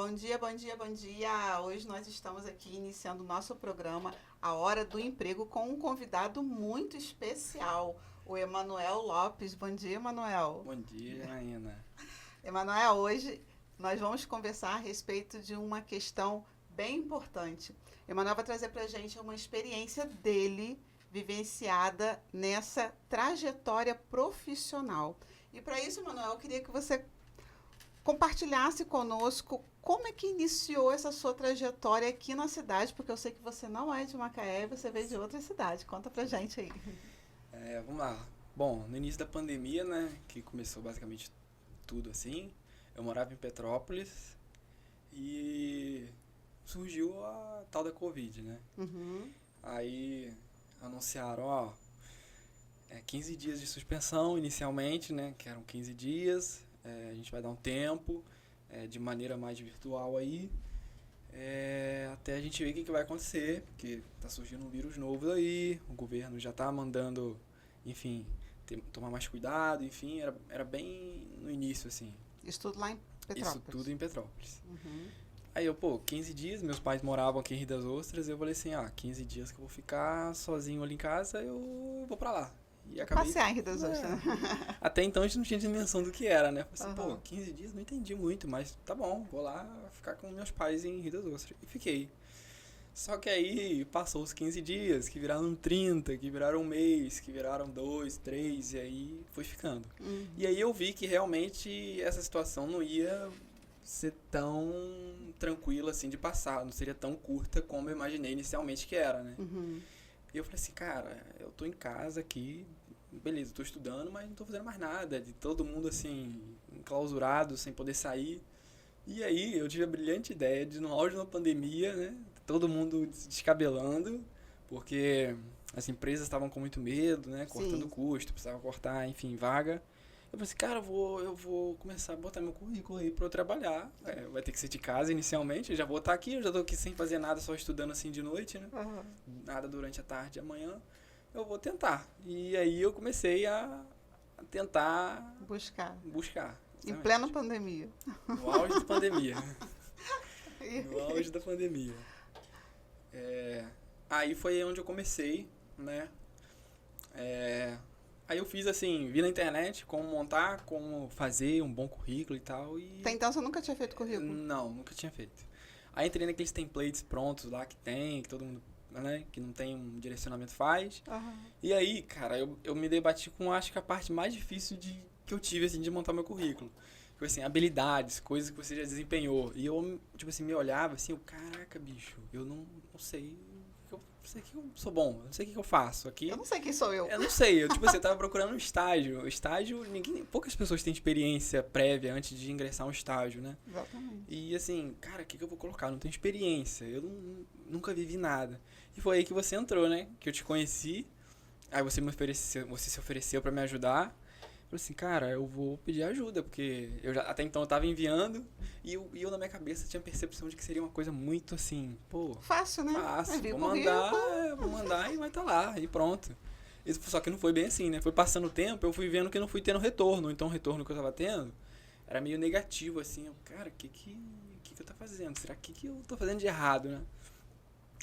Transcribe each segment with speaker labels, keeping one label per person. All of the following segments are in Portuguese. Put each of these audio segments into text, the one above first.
Speaker 1: Bom dia, bom dia, bom dia. Hoje nós estamos aqui iniciando o nosso programa A Hora do Emprego com um convidado muito especial, o Emanuel Lopes. Bom dia, Emanuel.
Speaker 2: Bom dia, Janaína.
Speaker 1: Emanuel, hoje nós vamos conversar a respeito de uma questão bem importante. Emanuel vai trazer para a gente uma experiência dele vivenciada nessa trajetória profissional. E para isso, Emanuel, eu queria que você compartilhasse conosco como é que iniciou essa sua trajetória aqui na cidade, porque eu sei que você não é de Macaé, você veio de outra cidade. Conta pra gente aí.
Speaker 2: Vamos lá. Bom, no início da pandemia, né, que começou basicamente tudo assim, eu morava em Petrópolis e surgiu a tal da Covid, né?
Speaker 1: Uhum.
Speaker 2: Aí anunciaram, 15 dias de suspensão inicialmente, né, que eram 15 dias, a gente vai dar um tempo, de maneira mais virtual aí, até a gente ver o que vai acontecer, porque tá surgindo um vírus novo aí, o governo já tá mandando, enfim, tomar mais cuidado, enfim, era bem no início, assim.
Speaker 1: Isso tudo lá em Petrópolis?
Speaker 2: Isso tudo em Petrópolis.
Speaker 1: Uhum.
Speaker 2: Aí eu, 15 dias, meus pais moravam aqui em Rio das Ostras, eu falei assim, 15 dias que eu vou ficar sozinho ali em casa, eu vou pra lá. E acabei...
Speaker 1: Passear em Rio das Ostras, né?
Speaker 2: Até então a gente não tinha dimensão do que era, né? Falei assim,
Speaker 1: Uhum.
Speaker 2: 15 dias, não entendi muito, mas tá bom, vou lá ficar com meus pais em Rio das Ostras. E fiquei. Só que aí passou os 15 dias, que viraram 30, que viraram um mês, que viraram 2, 3, e aí foi ficando.
Speaker 1: Uhum.
Speaker 2: E aí eu vi que realmente essa situação não ia ser tão tranquila assim de passar, não seria tão curta como eu imaginei inicialmente que era, né?
Speaker 1: Uhum.
Speaker 2: E eu falei assim, cara, eu tô em casa aqui, beleza, tô estudando, mas não tô fazendo mais nada, de todo mundo assim, enclausurado, sem poder sair. E aí eu tive a brilhante ideia de, no auge de uma pandemia, né, todo mundo descabelando, porque as empresas estavam com muito medo, né, cortando
Speaker 1: Sim.
Speaker 2: custo, precisava cortar, enfim, vaga. Eu falei assim, cara, eu vou começar a botar meu currículo aí pra eu trabalhar. Vai ter que ser de casa inicialmente, eu já vou estar aqui, eu já tô aqui sem fazer nada, só estudando assim de noite, né,
Speaker 1: Uhum.
Speaker 2: nada durante a tarde e amanhã. Eu vou tentar. E aí eu comecei a tentar
Speaker 1: Buscar. Em
Speaker 2: exatamente.
Speaker 1: plena pandemia.
Speaker 2: No auge da pandemia. No auge da pandemia. Aí foi onde eu comecei, né? Aí eu fiz assim, vi na internet como montar, como fazer um bom currículo e tal. E
Speaker 1: Até então você nunca tinha feito currículo?
Speaker 2: não, nunca tinha feito. Aí entrei naqueles templates prontos lá que tem, que todo mundo, né, que não tem um direcionamento faz.
Speaker 1: Uhum.
Speaker 2: E aí, cara, eu me debati com, acho que a parte mais difícil que eu tive, assim, de montar meu currículo. Foi assim, habilidades, coisas que você já desempenhou. E eu, tipo assim, me olhava assim, caraca, bicho, eu não sei, eu sei que eu sou bom, eu não sei o que eu faço aqui.
Speaker 1: Eu não sei quem sou eu.
Speaker 2: Eu não sei, tipo assim, eu tava procurando um estágio. Estágio, poucas pessoas têm experiência prévia antes de ingressar um estágio, né?
Speaker 1: Exatamente.
Speaker 2: E assim, cara, o que eu vou colocar? Eu não tenho experiência, eu nunca vivi nada. E foi aí que você entrou, né? Que eu te conheci. Aí você se ofereceu pra me ajudar. Eu falei assim, cara, eu vou pedir ajuda, porque até então eu tava enviando e eu na minha cabeça tinha a percepção de que seria uma coisa muito assim,
Speaker 1: Fácil, né?
Speaker 2: fácil,
Speaker 1: Envia
Speaker 2: vou
Speaker 1: o
Speaker 2: mandar,
Speaker 1: currículo.
Speaker 2: vou mandar e vai estar lá, e pronto. Só que não foi bem assim, né? Foi passando o tempo, eu fui vendo que eu não fui tendo retorno, então o retorno que eu tava tendo era meio negativo, assim, cara, o que eu tô fazendo? Será que eu tô fazendo de errado, né?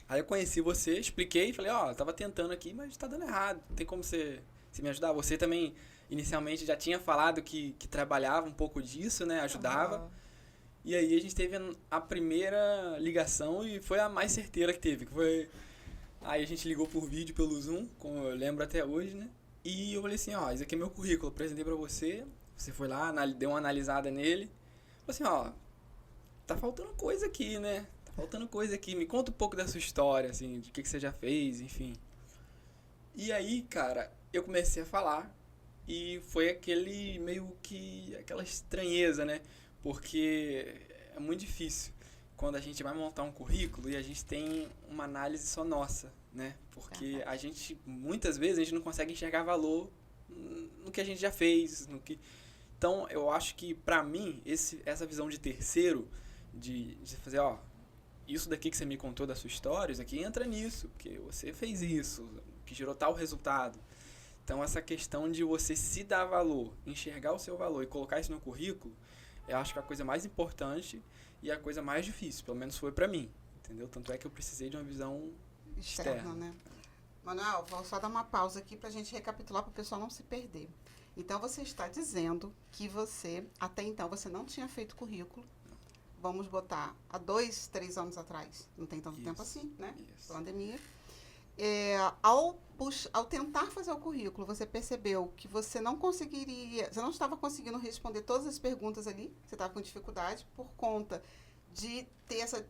Speaker 2: Aí eu conheci você, expliquei, falei, tava tentando aqui, mas tá dando errado. Tem como você me ajudar? Você também, inicialmente, já tinha falado que trabalhava um pouco disso, né? Ajudava.
Speaker 1: Uhum.
Speaker 2: E aí a gente teve a primeira ligação e foi a mais certeira que teve. Que foi... Aí a gente ligou por vídeo, pelo Zoom, como eu lembro até hoje, né? E eu falei assim, esse aqui é meu currículo, apresentei pra você. Você foi lá, deu uma analisada nele. Falei assim, tá faltando coisa aqui, né? Faltando coisa aqui, me conta um pouco da sua história, assim, de que você já fez, enfim. E aí, cara, eu comecei a falar e foi aquela estranheza, né? Porque é muito difícil quando a gente vai montar um currículo e a gente tem uma análise só nossa, né? Porque a gente, muitas vezes, a gente não consegue enxergar valor no que a gente já fez, Então, eu acho que, pra mim, essa visão de terceiro, de fazer, isso daqui que você me contou da sua história, isso aqui entra nisso, porque você fez isso, que gerou tal resultado. Então, essa questão de você se dar valor, enxergar o seu valor e colocar isso no currículo, eu acho que é a coisa mais importante e a coisa mais difícil, pelo menos foi pra mim, entendeu? Tanto é que eu precisei de uma visão externa.
Speaker 1: Né? Manuel, vou só dar uma pausa aqui para a gente recapitular para o pessoal não se perder. Então, você está dizendo que você, até então, você não tinha feito currículo. Vamos botar há 2, 3 anos atrás. Não tem tanto tempo assim, né? Pandemia. Ao tentar fazer o currículo, você percebeu que você não estava conseguindo responder todas as perguntas ali, você estava com dificuldade por conta de ter essa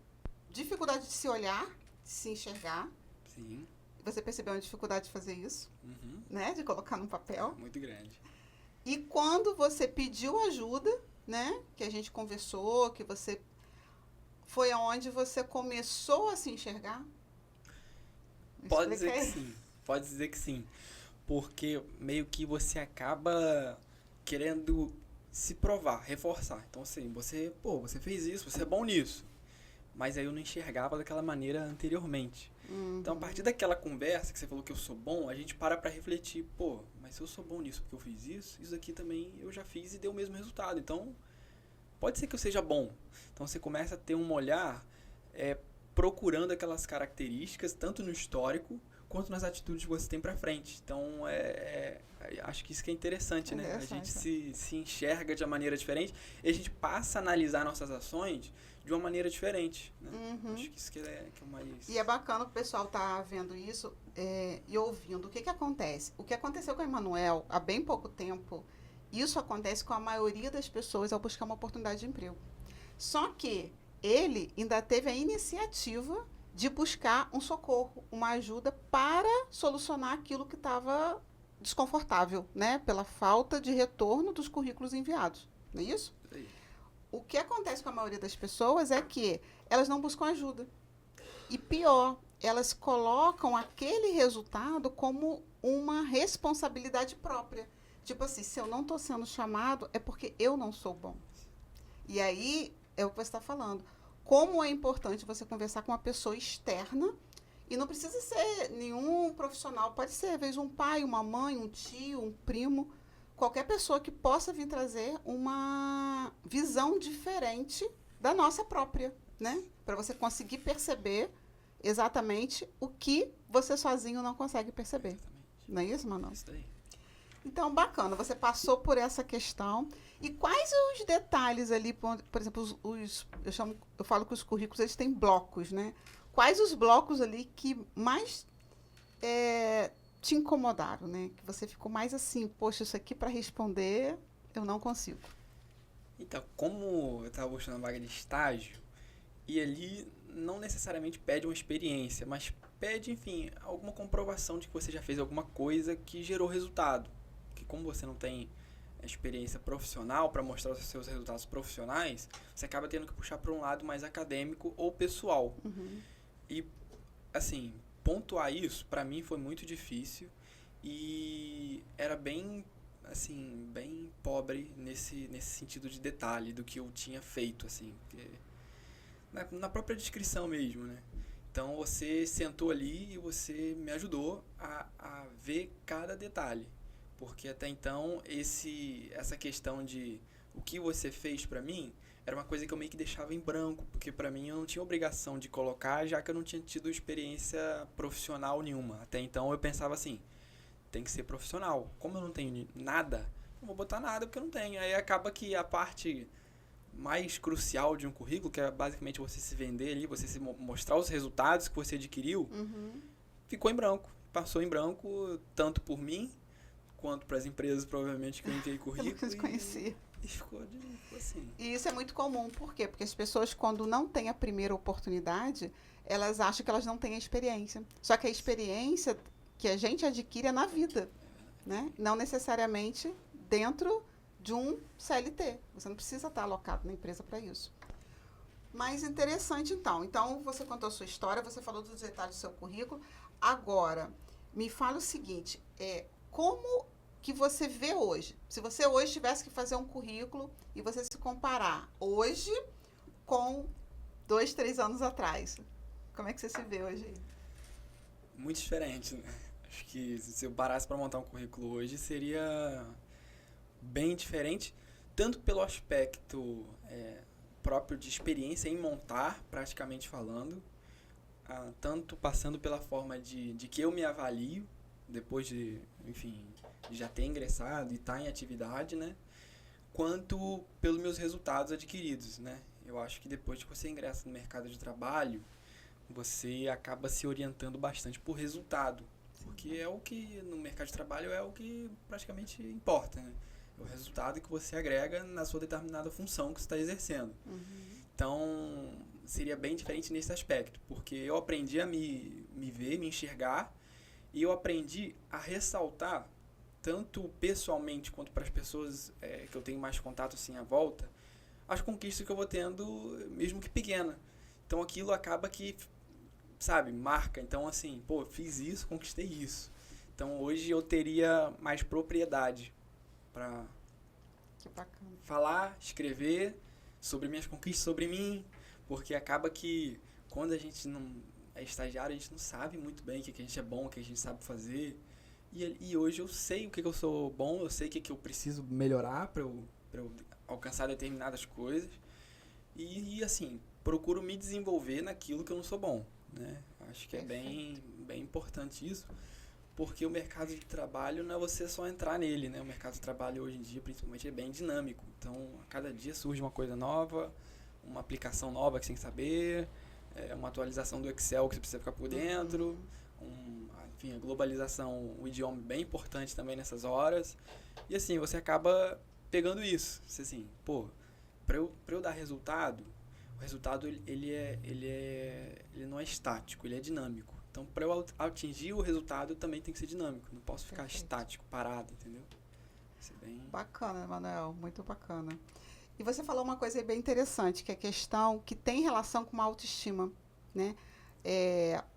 Speaker 1: dificuldade de se olhar, de se enxergar.
Speaker 2: Sim.
Speaker 1: Você percebeu a dificuldade de fazer isso,
Speaker 2: Uhum.
Speaker 1: né? De colocar num papel.
Speaker 2: Muito grande.
Speaker 1: E quando você pediu ajuda, né? Que a gente conversou, que você... Foi aonde você começou a se enxergar?
Speaker 2: Pode dizer que sim. Pode dizer que sim. Porque meio que você acaba querendo se provar, reforçar. Então, assim, você fez isso, você é bom nisso. Mas aí eu não enxergava daquela maneira anteriormente.
Speaker 1: Uhum.
Speaker 2: Então, a partir daquela conversa que você falou que eu sou bom, a gente para refletir, mas se eu sou bom nisso porque eu fiz isso aqui também eu já fiz e deu o mesmo resultado. Então, pode ser que eu seja bom. Então, você começa a ter um olhar procurando aquelas características, tanto no histórico, quanto nas atitudes que você tem pra frente. Então, acho que isso que é interessante, né? A gente se enxerga de uma maneira diferente e a gente passa a analisar nossas ações de uma maneira diferente, né?
Speaker 1: Uhum.
Speaker 2: Acho que isso que é o mais...
Speaker 1: E é bacana que o pessoal tá vendo isso e ouvindo. O que acontece? O que aconteceu com o Emanuel há bem pouco tempo, isso acontece com a maioria das pessoas ao buscar uma oportunidade de emprego. Só que ele ainda teve a iniciativa de buscar um socorro, uma ajuda para solucionar aquilo que estava desconfortável, né? Pela falta de retorno dos currículos enviados. Não é isso? O que acontece com a maioria das pessoas é que elas não buscam ajuda. E pior, elas colocam aquele resultado como uma responsabilidade própria. Tipo assim, se eu não estou sendo chamado, é porque eu não sou bom. E aí, é o que você está falando. Como é importante você conversar com uma pessoa externa, e não precisa ser nenhum profissional, pode ser, às vezes, um pai, uma mãe, um tio, um primo, qualquer pessoa que possa vir trazer uma visão diferente da nossa própria, né? Para você conseguir perceber exatamente o que você sozinho não consegue perceber.
Speaker 2: Exatamente.
Speaker 1: Não é isso, Manuel?
Speaker 2: Isso daí.
Speaker 1: Então, bacana, você passou por essa questão. E quais os detalhes ali, por exemplo, eu falo que os currículos eles têm blocos, né? Quais os blocos ali que mais te incomodaram, né? Que você ficou mais assim, poxa, isso aqui para responder eu não consigo.
Speaker 2: Então, como eu estava buscando uma vaga de estágio, e ali não necessariamente pede uma experiência, mas pede, enfim, alguma comprovação de que você já fez alguma coisa que gerou resultado. Que como você não tem experiência profissional para mostrar os seus resultados profissionais, você acaba tendo que puxar para um lado mais acadêmico ou pessoal.
Speaker 1: Uhum.
Speaker 2: E, assim, pontuar isso, para mim, foi muito difícil e era bem, assim, bem pobre nesse sentido de detalhe do que eu tinha feito, assim, na própria descrição mesmo, né? Então, você sentou ali e você me ajudou a ver cada detalhe. Porque até então, essa questão de o que você fez pra mim, era uma coisa que eu meio que deixava em branco, porque pra mim eu não tinha obrigação de colocar, já que eu não tinha tido experiência profissional nenhuma. Até então eu pensava assim, tem que ser profissional. Como eu não tenho nada, não vou botar nada porque eu não tenho. Aí acaba que a parte mais crucial de um currículo, que é basicamente você se vender ali, você se mostrar os resultados que você adquiriu, ficou em branco. Passou em branco tanto por mim, quanto para as empresas, provavelmente, que eu enviei currículo.
Speaker 1: Eu não desconhecia.
Speaker 2: E ficou assim.
Speaker 1: E isso é muito comum, por quê? Porque as pessoas, quando não têm a primeira oportunidade, elas acham que elas não têm a experiência. Só que a experiência que a gente adquire é na vida, né? Não necessariamente dentro de um CLT. Você não precisa estar alocado na empresa para isso. Mas interessante, então. Então, você contou a sua história, você falou dos detalhes do seu currículo. Agora, me fala o seguinte, como que você vê hoje? Se você hoje tivesse que fazer um currículo e você se comparar hoje com 2, 3 anos atrás, como é que você se vê hoje?
Speaker 2: Muito diferente, né? Acho que se eu parasse para montar um currículo hoje, seria bem diferente, tanto pelo aspecto próprio de experiência em montar, praticamente falando, tanto passando pela forma de que eu me avalio, depois de, enfim, de já ter ingressado e estar em atividade, né? Quanto pelos meus resultados adquiridos, né? Eu acho que depois que você ingressa no mercado de trabalho, você acaba se orientando bastante por resultado, porque é o que, no mercado de trabalho, é o que praticamente importa, né? É o resultado que você agrega na sua determinada função que você está exercendo. Então, seria bem diferente nesse aspecto, porque eu aprendi a me ver, me enxergar, e eu aprendi a ressaltar, tanto pessoalmente quanto para as pessoas que eu tenho mais contato assim à volta, as conquistas que eu vou tendo, mesmo que pequena. Então, aquilo acaba que, sabe, marca. Então, assim, pô, fiz isso, conquistei isso. Então, hoje eu teria mais propriedade para falar, escrever sobre minhas conquistas, sobre mim, porque acaba que quando a gente não é estagiário, a gente não sabe muito bem o que a gente é bom, o que a gente sabe fazer. E hoje eu sei o que eu sou bom, eu sei o que eu preciso melhorar para eu alcançar determinadas coisas. E assim, procuro me desenvolver naquilo que eu não sou bom, né? Acho que é bem importante isso, porque o mercado de trabalho não é você só entrar nele, né? O mercado de trabalho hoje em dia, principalmente, é bem dinâmico. Então, a cada dia surge uma coisa nova, uma aplicação nova que você tem que saber, uma atualização do Excel que você precisa ficar por dentro, enfim, a globalização, o idioma bem importante também nessas horas. E assim, você acaba pegando isso. Você assim, pô, pra eu dar resultado, o resultado ele não é estático, ele é dinâmico. Então, para eu atingir o resultado, também tem que ser dinâmico. Não posso ficar estático, parado, entendeu? Isso é bem...
Speaker 1: Bacana, Manuel, muito bacana. E você falou uma coisa bem interessante, que é a questão que tem relação com uma autoestima, né?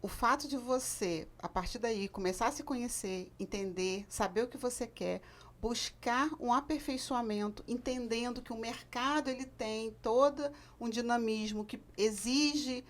Speaker 1: O fato de você, a partir daí, começar a se conhecer, entender, saber o que você quer, buscar um aperfeiçoamento, entendendo que o mercado ele tem todo um dinamismo que exige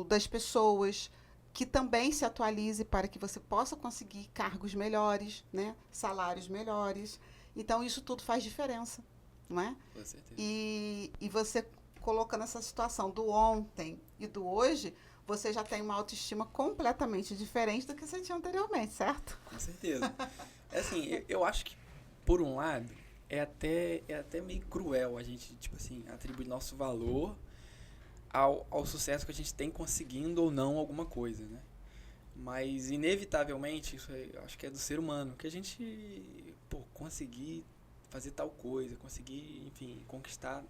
Speaker 1: das pessoas que também se atualize para que você possa conseguir cargos melhores, né? Salários melhores. Então, isso tudo faz diferença, não é?
Speaker 2: Com certeza.
Speaker 1: E você colocando essa situação do ontem e do hoje, você já tem uma autoestima completamente diferente do que você tinha anteriormente, certo?
Speaker 2: Com certeza. Assim, eu acho que, por um lado, é até meio cruel a gente, tipo assim, atribuir nosso valor ao sucesso que a gente tem conseguindo ou não alguma coisa, né? Mas, inevitavelmente, isso eu acho que é do ser humano, que a gente, conseguir fazer tal coisa, conseguir, enfim, conquistar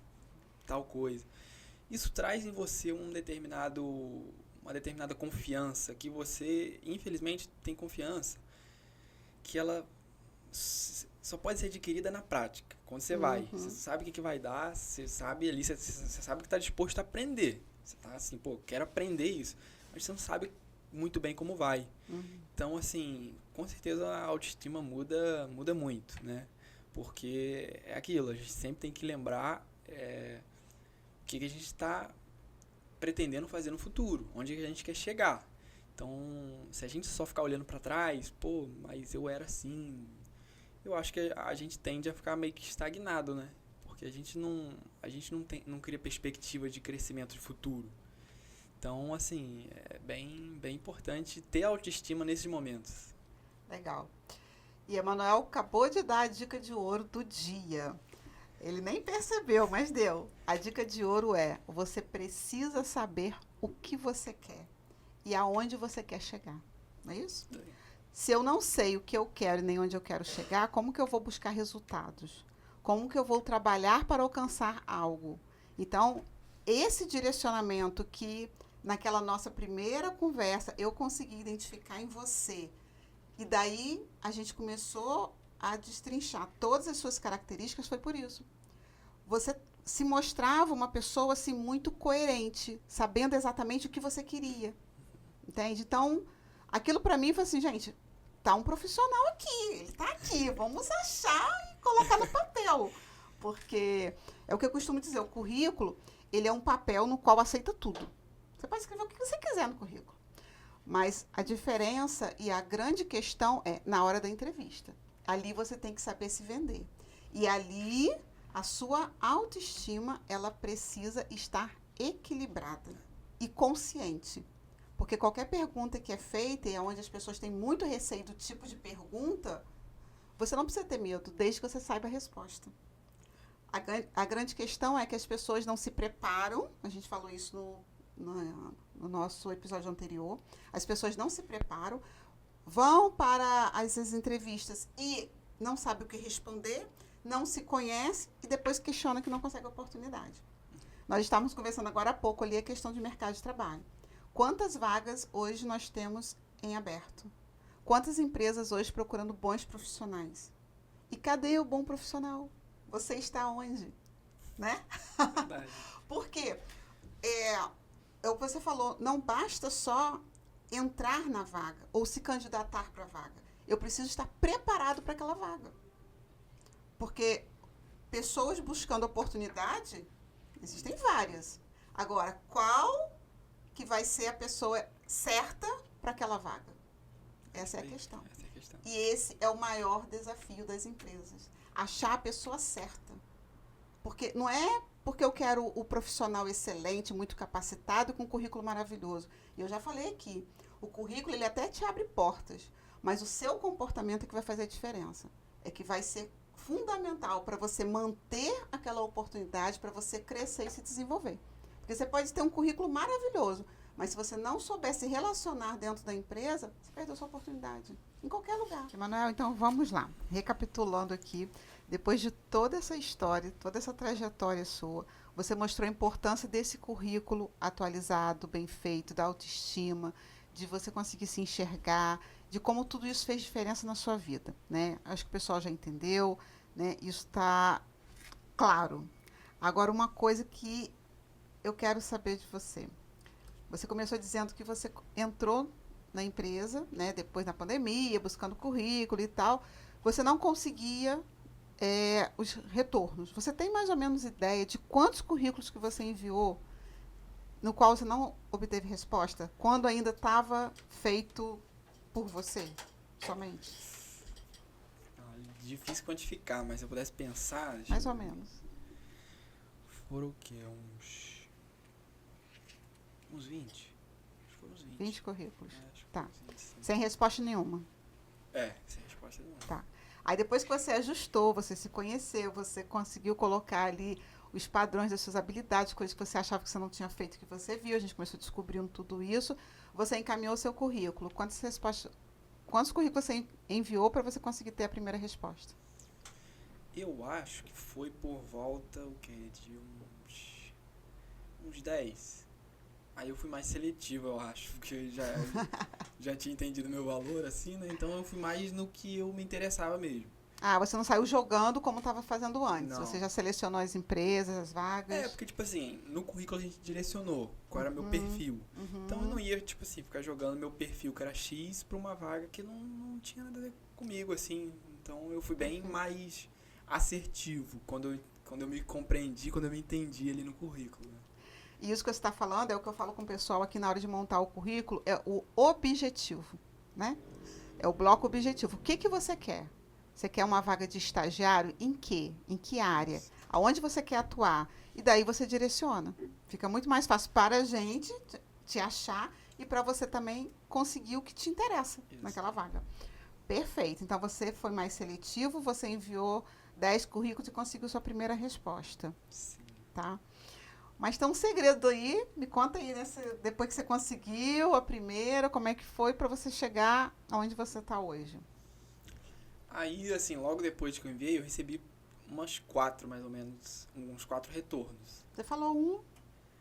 Speaker 2: tal coisa. Isso traz em você uma determinada confiança, que você, infelizmente, tem confiança, que ela só pode ser adquirida na prática. Quando você vai, você sabe o que vai dar, você sabe ali, você sabe que está disposto a aprender. Você está assim, quero aprender isso, mas você não sabe muito bem como vai. Então, assim, com certeza a autoestima muda muito, né? Porque é aquilo, a gente sempre tem que lembrar o que a gente está pretendendo fazer no futuro, onde a gente quer chegar. Então, se a gente só ficar olhando para trás, mas eu era assim, eu acho que a gente tende a ficar meio que estagnado, né? Porque a gente não cria perspectiva de crescimento de futuro. Então, assim, é bem importante ter autoestima nesses momentos.
Speaker 1: Legal. E Emanuel acabou de dar a dica de ouro do dia. Ele nem percebeu, mas deu. A dica de ouro é: você precisa saber o que você quer e aonde você quer chegar. Não é isso? Se eu não sei o que eu quero e nem onde eu quero chegar, como que eu vou buscar resultados? Como que eu vou trabalhar para alcançar algo? Então, esse direcionamento que naquela nossa primeira conversa eu consegui identificar em você, e daí a gente começou a destrinchar todas as suas características, foi por isso. Você se mostrava uma pessoa assim muito coerente, sabendo exatamente o que você queria. Entende? Então, aquilo para mim foi assim, gente, tá um profissional aqui, ele tá aqui, vamos achar e colocar no papel. Porque é o que eu costumo dizer, o currículo, ele é um papel no qual aceita tudo. Você pode escrever o que você quiser no currículo. Mas a diferença e a grande questão é na hora da entrevista. Ali você tem que saber se vender. E ali A sua autoestima, ela precisa estar equilibrada e consciente. Porque qualquer pergunta que é feita e onde as pessoas têm muito receio do tipo de pergunta, você não precisa ter medo, desde que você saiba a resposta. A grande questão é que as pessoas não se preparam, a gente falou isso no nosso episódio anterior, as pessoas não se preparam, vão para as entrevistas e não sabem o que responder, não se conhece e depois questiona que não consegue oportunidade. Nós estávamos conversando agora há pouco ali a questão de mercado de trabalho. Quantas vagas hoje nós temos em aberto? Quantas empresas hoje procurando bons profissionais? E cadê o bom profissional? Você está onde? Né?
Speaker 2: Verdade.
Speaker 1: Por quê? É o que você falou, não basta só entrar na vaga ou se candidatar para a vaga. Eu preciso estar preparado para aquela vaga. Porque pessoas buscando oportunidade, existem várias. Agora, qual que vai ser a pessoa certa para aquela vaga? Essa é a questão.
Speaker 2: Essa é a questão.
Speaker 1: E esse é o maior desafio das empresas. Achar a pessoa certa. Porque não é porque eu quero o profissional excelente, muito capacitado, com um currículo maravilhoso. E eu já falei aqui, o currículo ele até te abre portas, mas o seu comportamento é que vai fazer a diferença. É que vai ser fundamental para você manter aquela oportunidade, para você crescer e se desenvolver. Porque você pode ter um currículo maravilhoso, mas se você não souber se relacionar dentro da empresa, você perdeu sua oportunidade. Em qualquer lugar. Emanuel, então vamos lá. Recapitulando aqui, depois de toda essa história, toda essa trajetória sua, você mostrou a importância desse currículo atualizado, bem feito, da autoestima, de você conseguir se enxergar, de como tudo isso fez diferença na sua vida, né? Acho que o pessoal já entendeu, né? Isso está claro. Agora, uma coisa que eu quero saber de você. Você começou dizendo que você entrou na empresa, né, depois da pandemia, buscando currículo e tal. Você não conseguia os retornos. Você tem mais ou menos ideia de quantos currículos que você enviou no qual você não obteve resposta? Quando ainda estava feito por você somente?
Speaker 2: Difícil quantificar, mas se eu pudesse pensar...
Speaker 1: Mais ou menos.
Speaker 2: Foram o quê? Uns 20? Acho que foram uns 20.
Speaker 1: 20 currículos.
Speaker 2: Acho que
Speaker 1: Tá.
Speaker 2: foram uns 20, sim.
Speaker 1: Sem resposta nenhuma.
Speaker 2: Sem resposta nenhuma.
Speaker 1: Tá. Aí depois que você ajustou, você se conheceu, você conseguiu colocar ali os padrões das suas habilidades, coisas que você achava que você não tinha feito, que você viu, a gente começou descobrindo tudo isso, você encaminhou o seu currículo. Quantos currículos você enviou para você conseguir ter a primeira resposta?
Speaker 2: Eu acho que foi por volta, o quê? De uns 10. Aí eu fui mais seletivo, eu acho, porque eu já tinha entendido meu valor, assim, né? Então eu fui mais no que eu me interessava mesmo.
Speaker 1: Ah, você não saiu jogando como estava fazendo antes.
Speaker 2: Não.
Speaker 1: Você já selecionou as empresas, as vagas?
Speaker 2: Porque, tipo assim, no currículo a gente direcionou qual era meu perfil. Então eu não ia, tipo assim, ficar jogando meu perfil, que era X, pra uma vaga que não tinha nada a ver comigo, assim. Então eu fui bem mais assertivo quando eu me compreendi, quando eu me entendi ali no currículo. Né?
Speaker 1: E isso que você está falando é o que eu falo com o pessoal aqui na hora de montar o currículo, é o objetivo, né? É o bloco objetivo. O que você quer? Você quer uma vaga de estagiário? Em quê? Em que área? Aonde você quer atuar? E daí você direciona. Fica muito mais fácil para a gente te achar e para você também conseguir o que te interessa naquela vaga. Perfeito. Então, você foi mais seletivo, você enviou 10 currículos e conseguiu sua primeira resposta.
Speaker 2: Sim.
Speaker 1: Tá? Mas tem um segredo aí, me conta aí, depois que você conseguiu a primeira, como é que foi para você chegar aonde você está hoje?
Speaker 2: Aí, assim, logo depois que eu enviei, eu recebi umas 4, mais ou menos, uns 4 retornos.
Speaker 1: Você falou um.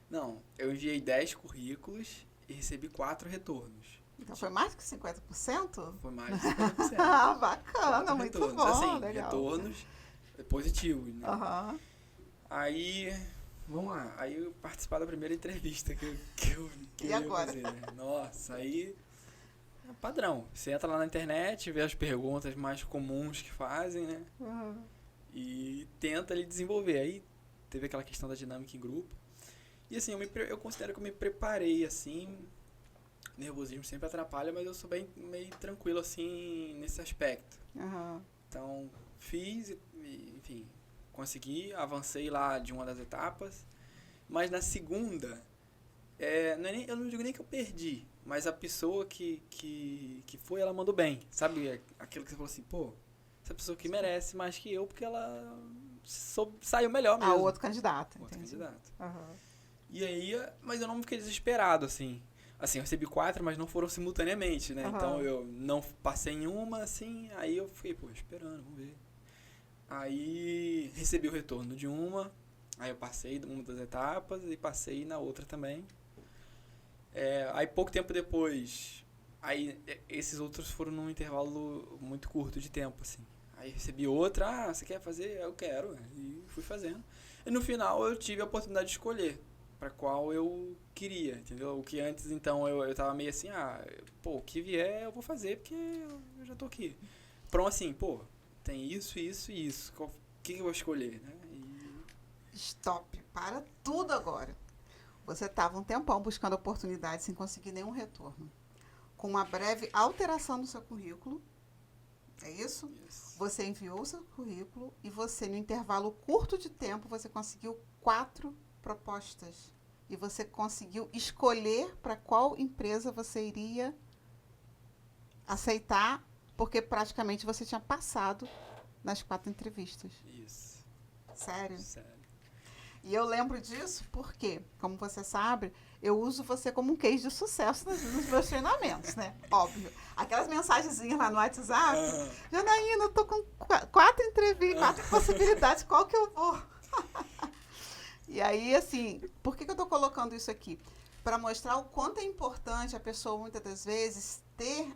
Speaker 2: Não, eu enviei 10 currículos e recebi 4 retornos.
Speaker 1: Então foi mais que 50%?
Speaker 2: Foi mais de 50%.
Speaker 1: Ah, bacana,
Speaker 2: 4
Speaker 1: muito
Speaker 2: retornos.
Speaker 1: bom,
Speaker 2: Assim,
Speaker 1: legal.
Speaker 2: retornos positivos, né?
Speaker 1: Aham.
Speaker 2: Aí, vamos lá. Aí eu participar da primeira entrevista que eu
Speaker 1: E
Speaker 2: ia
Speaker 1: agora?
Speaker 2: fazer. Né? Nossa, aí é padrão. Você entra lá na internet, vê as perguntas mais comuns que fazem, né?
Speaker 1: Uhum.
Speaker 2: E tenta ali desenvolver. Aí teve aquela questão da dinâmica em grupo. E assim, eu considero que eu me preparei, assim. Nervosismo sempre atrapalha, mas eu sou bem meio tranquilo, assim, nesse aspecto.
Speaker 1: Uhum.
Speaker 2: Então, fiz e enfim, consegui, avancei lá de uma das etapas, mas na segunda, eu não digo nem que eu perdi, mas a pessoa que foi, ela mandou bem, sabe? Aquilo que você falou assim, pô, essa pessoa aqui merece mais que eu, porque ela saiu melhor mesmo.
Speaker 1: O outro candidato.
Speaker 2: Outro
Speaker 1: entendi.
Speaker 2: candidato.
Speaker 1: Uhum.
Speaker 2: E aí, mas eu não fiquei desesperado, assim. Assim, eu recebi 4, mas não foram simultaneamente, né?
Speaker 1: Uhum.
Speaker 2: Então, eu não passei em uma, assim, aí eu fiquei, pô, esperando, vamos ver. Aí, recebi o retorno de uma, aí eu passei de uma das etapas e passei na outra também. Aí, pouco tempo depois, aí esses outros foram num intervalo muito curto de tempo, assim. Aí, recebi outra, você quer fazer? Eu quero, e fui fazendo. E no final, eu tive a oportunidade de escolher para qual eu queria, entendeu? O que antes, então, eu tava meio assim, pô, o que vier eu vou fazer porque eu já tô aqui. Pronto, assim, pô, tem isso, isso e isso. O que eu vou escolher, né?
Speaker 1: Stop, para tudo agora. Você estava um tempão buscando oportunidade sem conseguir nenhum retorno. Com uma breve alteração no seu currículo, é isso?
Speaker 2: Yes.
Speaker 1: Você enviou o seu currículo e você, no intervalo curto de tempo, você conseguiu 4 propostas. E você conseguiu escolher para qual empresa você iria aceitar, porque praticamente você tinha passado nas 4 entrevistas.
Speaker 2: Isso.
Speaker 1: Sério?
Speaker 2: Sério.
Speaker 1: E eu lembro disso porque, como você sabe, eu uso você como um case de sucesso nos meus treinamentos, né? Óbvio. Aquelas mensagenzinhas lá no WhatsApp. Janaína, eu tô com 4 entrevistas, 4 possibilidades, qual que eu vou? E aí, assim, por que eu tô colocando isso aqui? Para mostrar o quanto é importante a pessoa, muitas das vezes, ter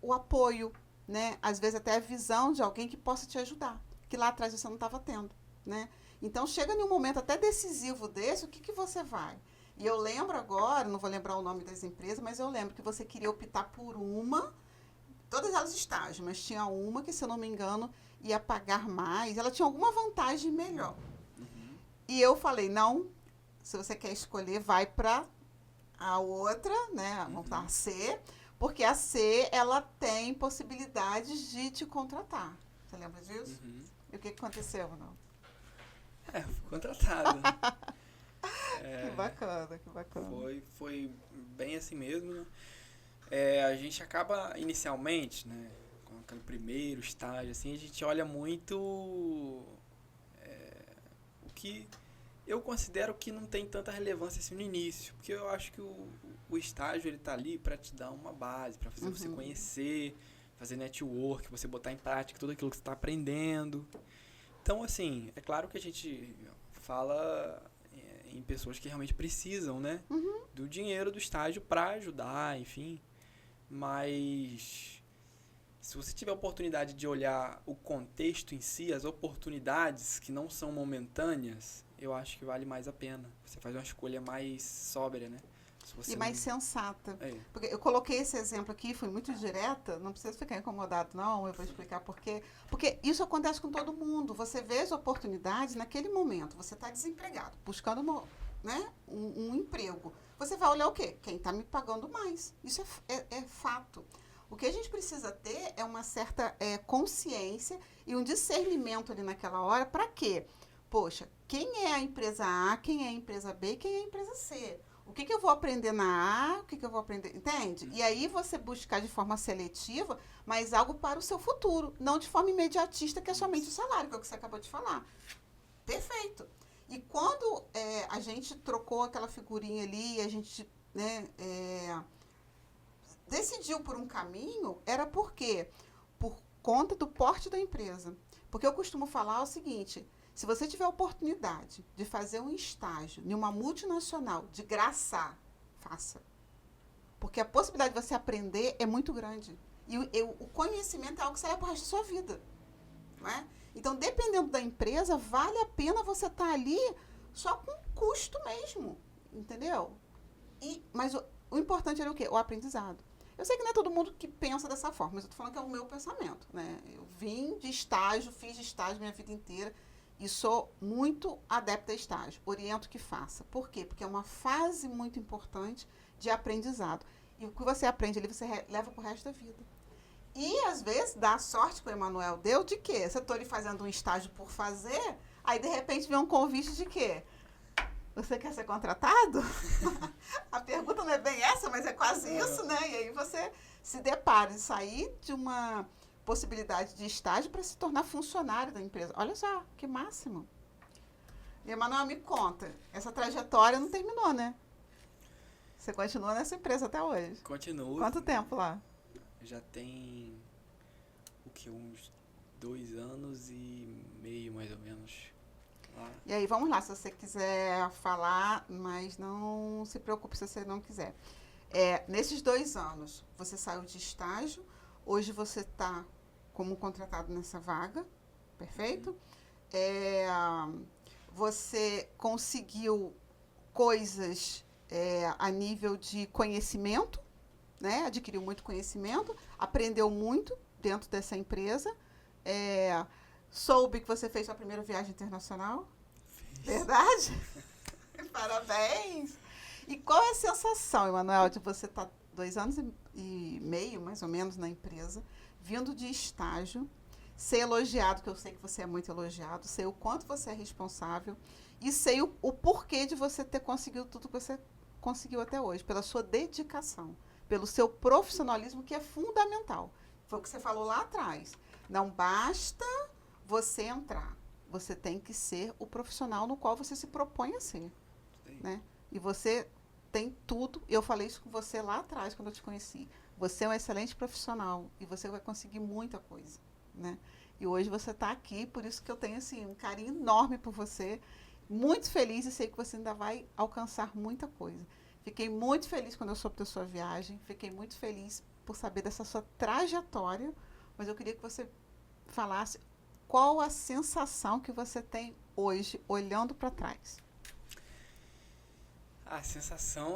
Speaker 1: o apoio, né? Às vezes até a visão de alguém que possa te ajudar, que lá atrás você não estava tendo, né? Então, chega em um momento até decisivo desse, o que você vai? E eu lembro agora, não vou lembrar o nome das empresas, mas eu lembro que você queria optar por uma, todas elas estágio, mas tinha uma que, se eu não me engano, ia pagar mais, ela tinha alguma vantagem melhor.
Speaker 2: Uhum.
Speaker 1: E eu falei, não, se você quer escolher, vai para a outra, né, a C, porque a C, ela tem possibilidades de te contratar. Você lembra disso?
Speaker 2: Uhum.
Speaker 1: E o que aconteceu, não?
Speaker 2: Fui contratado.
Speaker 1: Que bacana, que bacana.
Speaker 2: Foi bem assim mesmo, né? A gente acaba inicialmente, né, com aquele primeiro estágio, assim, a gente olha muito o que eu considero que não tem tanta relevância assim no início, porque eu acho que o estágio ele tá ali para te dar uma base, para fazer você conhecer, fazer network, você botar em prática tudo aquilo que você está aprendendo. Então, assim, é claro que a gente fala em pessoas que realmente precisam, né, do dinheiro do estágio para ajudar, enfim. Mas se você tiver a oportunidade de olhar o contexto em si, as oportunidades que não são momentâneas, eu acho que vale mais a pena. Você faz uma escolha mais sóbria, né?
Speaker 1: E mais sensata.
Speaker 2: É.
Speaker 1: Porque eu coloquei esse exemplo aqui, fui muito direta, não precisa ficar incomodado, não, eu vou explicar por quê. Porque isso acontece com todo mundo. Você vê as oportunidades naquele momento, você está desempregado, buscando um emprego. Você vai olhar o quê? Quem está me pagando mais. Isso é fato. O que a gente precisa ter é uma certa consciência e um discernimento ali naquela hora. Para quê? Poxa, quem é a empresa A, quem é a empresa B, quem é a empresa C? O que eu vou aprender na A, o que eu vou aprender, entende? E aí você buscar de forma seletiva, mas algo para o seu futuro, não de forma imediatista, que é somente o salário, que é o que você acabou de falar. Perfeito. E quando a gente trocou aquela figurinha ali, a gente decidiu por um caminho, era por quê? Por conta do porte da empresa. Porque eu costumo falar o seguinte: se você tiver a oportunidade de fazer um estágio em uma multinacional, de graça, faça. Porque a possibilidade de você aprender é muito grande. E o conhecimento é algo que você leva para o resto da sua vida. Não é? Então, dependendo da empresa, vale a pena você estar ali só com custo mesmo. Entendeu? Mas o importante é o quê? O aprendizado. Eu sei que não é todo mundo que pensa dessa forma, mas eu estou falando que é o meu pensamento. Né? Eu vim de estágio, fiz estágio minha vida inteira. E sou muito adepta a estágio. Oriento que faça. Por quê? Porque é uma fase muito importante de aprendizado. E o que você aprende ali, você leva para o resto da vida. E, às vezes, dá a sorte que o Emanuel deu de quê? Você está ali fazendo um estágio por fazer, aí, de repente, vem um convite de quê? Você quer ser contratado? A pergunta não é bem essa, mas é quase isso, né? E aí você se depara em sair de uma possibilidade de estágio para se tornar funcionário da empresa. Olha só, que máximo. E, Emanuel, me conta, essa trajetória não terminou, né? Você continua nessa empresa até hoje.
Speaker 2: Continuo.
Speaker 1: Quanto tempo lá?
Speaker 2: Já tem, uns 2 anos e meio, mais ou menos. Lá.
Speaker 1: E aí, vamos lá, se você quiser falar, mas não se preocupe se você não quiser. Nesses 2 anos, você saiu de estágio, hoje você está como contratado nessa vaga, perfeito? Você conseguiu coisas a nível de conhecimento, né? Adquiriu muito conhecimento, aprendeu muito dentro dessa empresa, soube que você fez sua primeira viagem internacional.
Speaker 2: Fiz.
Speaker 1: Verdade? Parabéns! E qual é a sensação, Emanuel, de você estar 2 anos e meio, mais ou menos, na empresa, vindo de estágio, ser elogiado, que eu sei que você é muito elogiado, sei o quanto você é responsável e sei o porquê de você ter conseguido tudo que você conseguiu até hoje, pela sua dedicação, pelo seu profissionalismo, que é fundamental. Foi o que você falou lá atrás. Não basta você entrar. Você tem que ser o profissional no qual você se propõe a ser. Né? E você tem tudo. Eu falei isso com você lá atrás, quando eu te conheci. Você é um excelente profissional e você vai conseguir muita coisa. Né? E hoje você está aqui, por isso que eu tenho assim, um carinho enorme por você. Muito feliz e sei que você ainda vai alcançar muita coisa. Fiquei muito feliz quando eu soube da sua viagem. Fiquei muito feliz por saber dessa sua trajetória. Mas eu queria que você falasse qual a sensação que você tem hoje, olhando para trás.
Speaker 2: A sensação,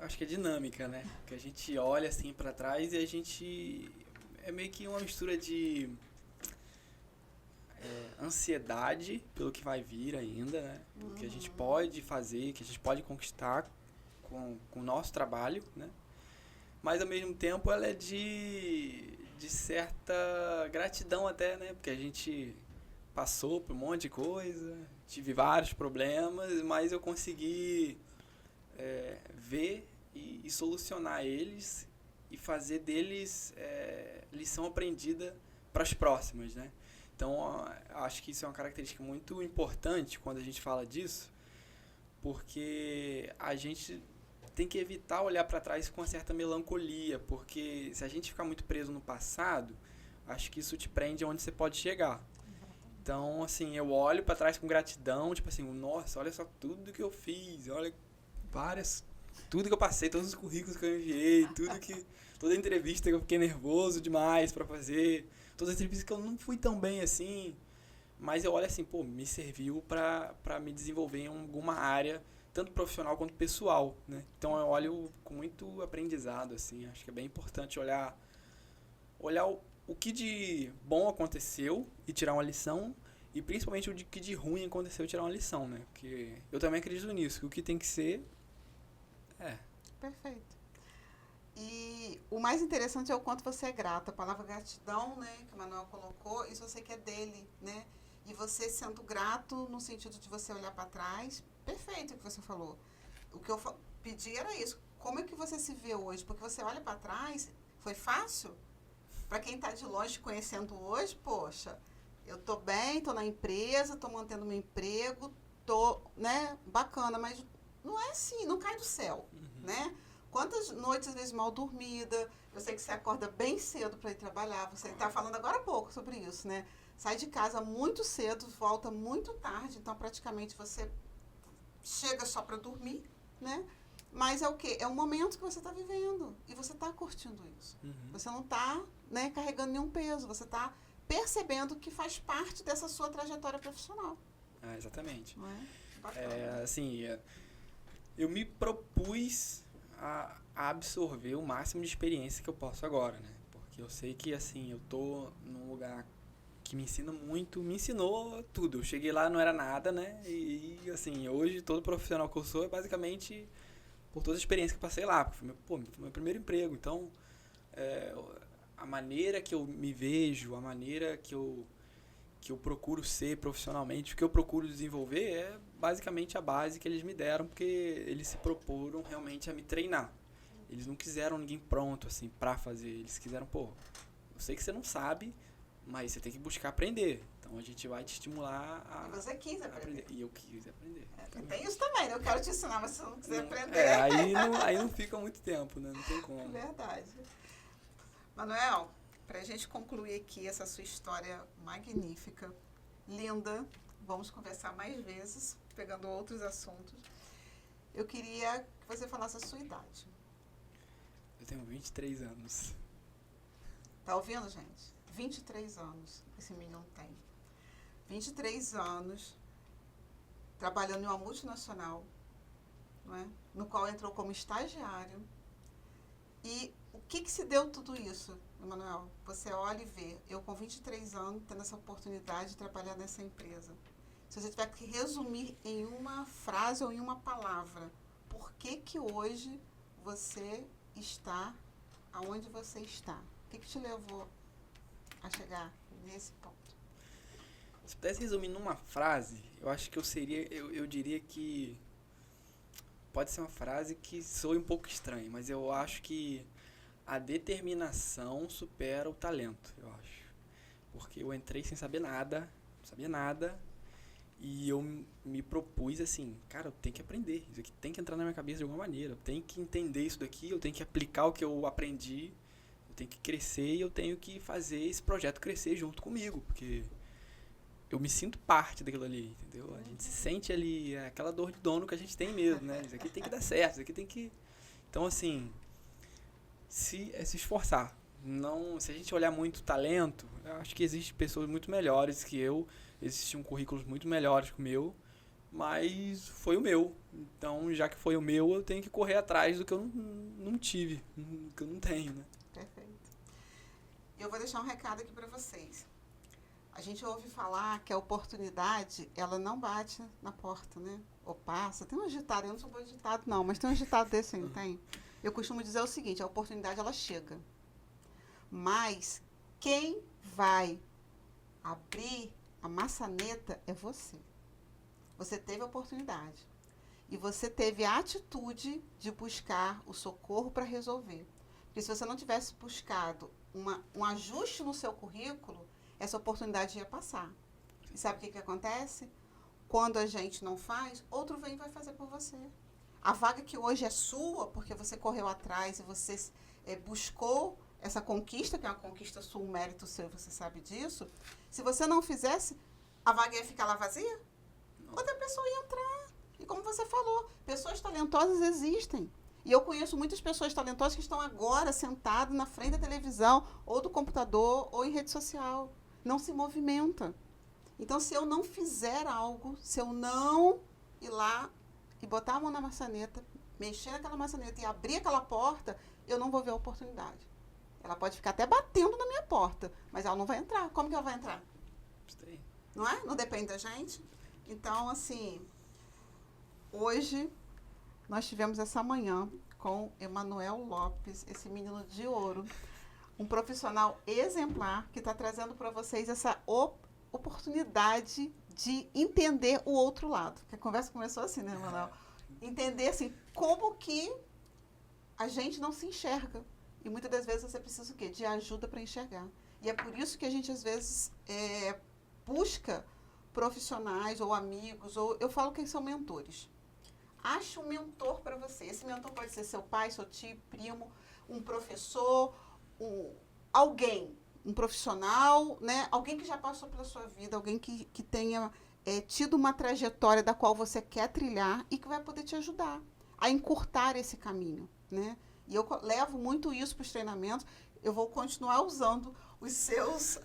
Speaker 2: acho que é dinâmica, né? Porque a gente olha assim pra trás e a gente... É meio que uma mistura de ansiedade pelo que vai vir ainda, né? O que a gente pode fazer, que a gente pode conquistar com o nosso trabalho, né? Mas, ao mesmo tempo, ela é de certa gratidão até, né? Porque a gente passou por um monte de coisa, tive vários problemas, mas eu consegui ver e solucionar eles e fazer deles lição aprendida para as próximas, né? Então, acho que isso é uma característica muito importante quando a gente fala disso, porque a gente tem que evitar olhar para trás com uma certa melancolia, porque se a gente ficar muito preso no passado, acho que isso te prende aonde você pode chegar. Então, assim, eu olho para trás com gratidão, tipo assim, nossa, olha só tudo que eu fiz, olha tudo que eu passei, todos os currículos que eu enviei, toda entrevista que eu fiquei nervoso demais para fazer, todas as entrevistas que eu não fui tão bem assim, mas eu olho assim, pô, me serviu para me desenvolver em alguma área, tanto profissional quanto pessoal, né? Então eu olho com muito aprendizado, assim, acho que é bem importante olhar o que de bom aconteceu e tirar uma lição, e principalmente o que de ruim aconteceu e tirar uma lição, né? Porque eu também acredito nisso, que o que tem que ser
Speaker 1: Perfeito. E o mais interessante é o quanto você é grato. A palavra gratidão, né, que o Manuel colocou, isso eu sei que é dele, né? E você sendo grato no sentido de você olhar para trás, perfeito o que você falou. O que eu pedi era isso. Como é que você se vê hoje? Porque você olha para trás, foi fácil? Para quem está de longe te conhecendo hoje, poxa, eu tô bem, tô na empresa, tô mantendo meu emprego, tô, né, bacana, mas não é assim, não cai do céu, né? Quantas noites, às vezes, mal dormida, eu sei que você acorda bem cedo para ir trabalhar, você está falando agora há pouco sobre isso, né? Sai de casa muito cedo, volta muito tarde, então praticamente você chega só para dormir, né? Mas é o quê? É o momento que você está vivendo e você está curtindo isso. Você não está, né, carregando nenhum peso, você está percebendo que faz parte dessa sua trajetória profissional.
Speaker 2: Exatamente.
Speaker 1: Não é? Bacana.
Speaker 2: Assim, eu me propus a absorver o máximo de experiência que eu posso agora, né? Porque eu sei que, assim, eu tô num lugar que me ensina muito, me ensinou tudo. Eu cheguei lá, não era nada, né? E assim, hoje todo profissional que eu sou é basicamente por toda a experiência que eu passei lá. Foi meu primeiro emprego. Então, a maneira que eu me vejo, a maneira que eu procuro ser profissionalmente, o que eu procuro desenvolver é basicamente a base que eles me deram, porque eles se proporam realmente a me treinar. Eles não quiseram ninguém pronto, assim, pra fazer. Eles quiseram, eu sei que você não sabe, mas você tem que buscar aprender. Então a gente vai te estimular a...
Speaker 1: E você quis aprender.
Speaker 2: E eu quis aprender.
Speaker 1: Tem isso também, né? Eu quero te ensinar, mas se você não quiser aprender...
Speaker 2: Aí não fica muito tempo, né? Não tem como.
Speaker 1: É verdade. Manuel, pra gente concluir aqui essa sua história magnífica, linda, vamos conversar mais vezes, pegando outros assuntos. Eu queria que você falasse a sua idade.
Speaker 2: Eu tenho 23 anos.
Speaker 1: Tá ouvindo, gente? 23 anos esse menino tem. 23 anos trabalhando em uma multinacional, não é? No qual entrou como estagiário. E o que se deu tudo isso, Emanuel? Você olha e vê, eu com 23 anos tendo essa oportunidade de trabalhar nessa empresa. Se você tiver que resumir em uma frase ou em uma palavra, por que hoje você está aonde você está? O que te levou a chegar nesse ponto?
Speaker 2: Se pudesse resumir numa frase, eu acho que eu diria que pode ser uma frase que soe um pouco estranha, mas eu acho que a determinação supera o talento, eu acho. Porque eu entrei sem saber nada, não sabia nada, e eu me propus assim, cara, eu tenho que aprender, isso aqui tem que entrar na minha cabeça de alguma maneira, eu tenho que entender isso daqui, eu tenho que aplicar o que eu aprendi, eu tenho que crescer e eu tenho que fazer esse projeto crescer junto comigo, porque eu me sinto parte daquilo ali, entendeu? A gente se sente ali, aquela dor de dono que a gente tem mesmo, né? Isso aqui tem que dar certo, isso aqui tem que... Então, assim, se esforçar. Não, se a gente olhar muito talento, eu acho que existem pessoas muito melhores que eu, existiam currículos muito melhores que o meu, mas foi o meu. Então, já que foi o meu, eu tenho que correr atrás do que eu não tive, do que eu não tenho, né?
Speaker 1: Perfeito. Eu vou deixar um recado aqui para vocês. A gente ouve falar que a oportunidade, ela não bate na porta, né? Ou passa. Tem um ditado, eu não sou bom de ditado não, mas tem um ditado desse aí, não tem? Eu costumo dizer o seguinte, a oportunidade, ela chega. Mas quem vai abrir a maçaneta é você. Você teve a oportunidade. E você teve a atitude de buscar o socorro para resolver. Porque se você não tivesse buscado um ajuste no seu currículo, essa oportunidade ia passar. E sabe o que acontece? Quando a gente não faz, outro vem e vai fazer por você. A vaga que hoje é sua, porque você correu atrás e você buscou essa conquista, que é uma conquista sua, um mérito seu, você sabe disso. Se você não fizesse, a vaga ia ficar lá vazia? Outra pessoa ia entrar. E como você falou, pessoas talentosas existem. E eu conheço muitas pessoas talentosas que estão agora sentadas na frente da televisão, ou do computador, ou em rede social. Não se movimenta. Então, se eu não fizer algo, se eu não ir lá e botar a mão na maçaneta, mexer naquela maçaneta e abrir aquela porta, eu não vou ver a oportunidade. Ela pode ficar até batendo na minha porta, mas ela não vai entrar. Como que ela vai entrar? Não é? Não depende da gente? Então, assim, hoje nós tivemos essa manhã com Emanuel Lopes, esse menino de ouro, um profissional exemplar que está trazendo para vocês essa oportunidade de entender o outro lado. Que a conversa começou assim, né, Emanuel? Entender, assim, como que a gente não se enxerga. E muitas das vezes você precisa o quê? De ajuda para enxergar. E é por isso que a gente, às vezes, busca profissionais ou amigos, ou eu falo que são mentores. Ache um mentor para você. Esse mentor pode ser seu pai, seu tio, primo, um professor, alguém, um profissional, né? Alguém que já passou pela sua vida, alguém que tenha tido uma trajetória da qual você quer trilhar e que vai poder te ajudar a encurtar esse caminho, né? E eu levo muito isso para os treinamentos. Eu vou continuar usando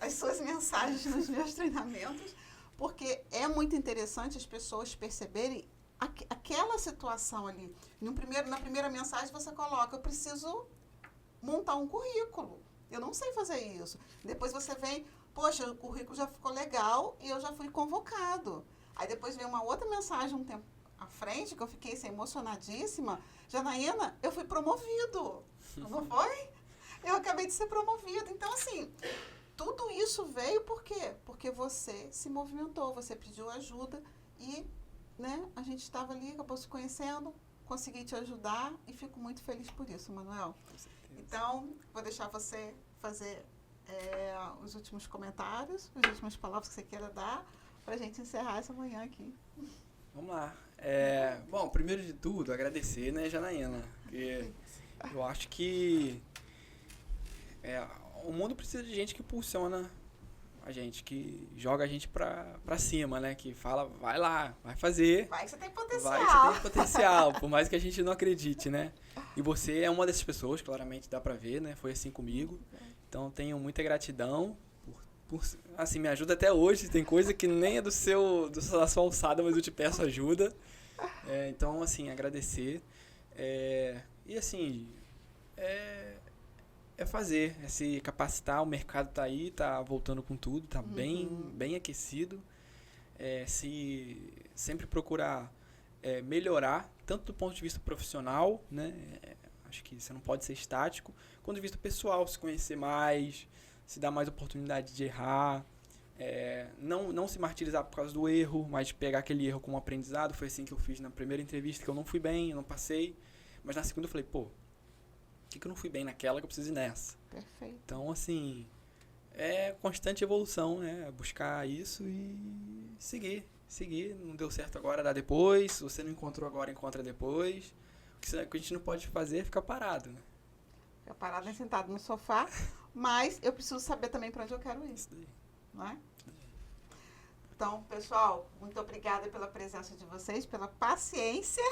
Speaker 1: as suas mensagens nos meus treinamentos, porque é muito interessante as pessoas perceberem aquela situação ali. Na primeira mensagem você coloca, eu preciso montar um currículo. Eu não sei fazer isso. Depois você vem, poxa, o currículo já ficou legal e eu já fui convocado. Aí depois vem uma outra mensagem um tempo à frente, que eu fiquei assim, emocionadíssima. Janaína, eu fui promovido. Não foi? Eu acabei de ser promovido. Então, assim, tudo isso veio por quê? Porque você se movimentou, você pediu ajuda e, né, a gente estava ali, acabou se conhecendo, consegui te ajudar e fico muito feliz por isso, Manuel.
Speaker 2: Com certeza.
Speaker 1: Então, vou deixar você fazer os últimos comentários, as últimas palavras que você queira dar para a gente encerrar essa manhã aqui.
Speaker 2: Vamos lá. Bom, primeiro de tudo, agradecer, né, Janaína? Porque eu acho que o mundo precisa de gente que impulsiona a gente, que joga a gente pra cima, né? Que fala, vai lá, vai fazer.
Speaker 1: Vai que você tem potencial.
Speaker 2: Vai que você tem potencial, por mais que a gente não acredite, né? E você é uma dessas pessoas, claramente dá pra ver, né? Foi assim comigo. Então tenho muita gratidão assim, me ajuda até hoje. Tem coisa que nem é da sua alçada, mas eu te peço ajuda. Então, assim, agradecer. E assim, fazer, se capacitar. O mercado tá aí, tá voltando com tudo, tá bem aquecido. Sempre procurar melhorar, tanto do ponto de vista profissional, né? Acho que você não pode ser estático, quanto do vista pessoal, se conhecer mais, se dar mais oportunidade de errar, não se martirizar por causa do erro, mas pegar aquele erro como aprendizado. Foi assim que eu fiz na primeira entrevista, que eu não fui bem, eu não passei, mas na segunda eu falei, pô, por que eu não fui bem naquela que eu preciso ir nessa?
Speaker 1: Perfeito.
Speaker 2: Então, assim, constante evolução, né? Buscar isso e seguir. Não deu certo agora, dá depois. Se você não encontrou agora, encontra depois. O que a gente não pode fazer é ficar parado, né?
Speaker 1: Ficar parado nem sentado no sofá, mas eu preciso saber também para onde eu quero ir.
Speaker 2: Isso daí.
Speaker 1: Não é? Então, pessoal, muito obrigada pela presença de vocês, pela paciência.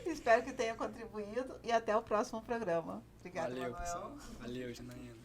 Speaker 1: Espero que tenha contribuído e até o próximo programa. Obrigada,
Speaker 2: Valeu,
Speaker 1: Manuel.
Speaker 2: pessoal. Valeu, Janaína.